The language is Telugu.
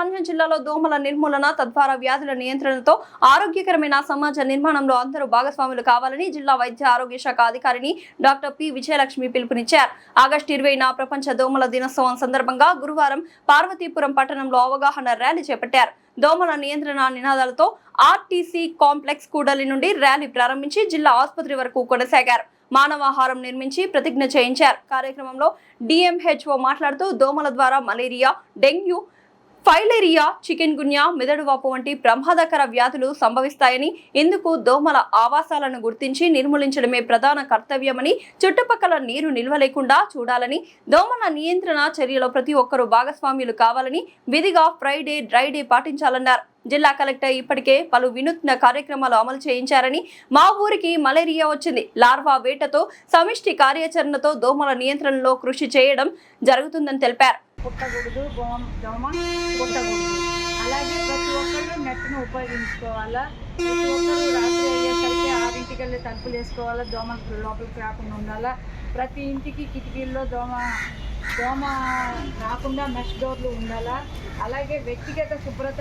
మన్యం జిల్లాలో దోమల నిర్మూలన తద్వారా వ్యాధుల నియంత్రణతో ఆరోగ్యకరమైన సమాజ నిర్మాణంలో అందరూ భాగస్వాములు కావాలని జిల్లా వైద్య ఆరోగ్య శాఖ అధికారిని డాక్టర్ పి విజయలక్ష్మి పిలుపునిచ్చారు. ఆగస్టు 20న ప్రపంచ దోమల దినోత్సవం సందర్భంగా గురువారం పార్వతీపురం పట్టణంలో అవగాహన ర్యాలీ చేపట్టారు. దోమల నియంత్రణ నినాదాలతో ఆర్టీసీ కాంప్లెక్స్ కూడలి నుండి ర్యాలీ ప్రారంభించి జిల్లా ఆసుపత్రి వరకు కొనసాగారు. మానవాహారం నిర్మించి ప్రతిజ్ఞ చేయించారు. కార్యక్రమంలో డిఎంహెచ్ఓ మాట్లాడుతూ దోమల ద్వారా మలేరియా, డెంగ్యూ, ఫైలేరియా, చికెన్ గున్యా, మెదడువాపు వంటి ప్రమాదకర వ్యాధులు సంభవిస్తాయని, ఇందుకు దోమల ఆవాసాలను గుర్తించి నిర్మూలించడమే ప్రధాన కర్తవ్యమని, చుట్టుపక్కల నీరు నిల్వ లేకుండా చూడాలని, దోమల నియంత్రణ చర్యలో ప్రతి ఒక్కరూ భాగస్వామ్యులు కావాలని, విధిగా ఫ్రైడే, డ్రైడే పాటించాలన్నారు. జిల్లా కలెక్టర్ ఇప్పటికే పలు వినూత్న కార్యక్రమాలు అమలు చేయించారని, మా ఊరికి మలేరియా వచ్చింది, లార్వా వేటతో సమిష్టి కార్యాచరణతో దోమల నియంత్రణలో కృషి చేయడం జరుగుతుందని తెలిపారు. పుట్టకూడదు, దోమ పుట్టకూడదు. అలాగే ప్రతి ఒక్కళ్ళు నెట్ను ఉపయోగించుకోవాలా. ప్రతి ఒక్కరు రాత్రి అయ్యేసరికి 6ంటికెళ్ళి తలుపులు వేసుకోవాలా, దోమలు లోపలికి రాకుండా ఉండాలా. ప్రతి ఇంటికి కిటికీల్లో దోమ రాకుండా మెష్ డోర్లు ఉండాలా. అలాగే వ్యక్తిగత శుభ్రత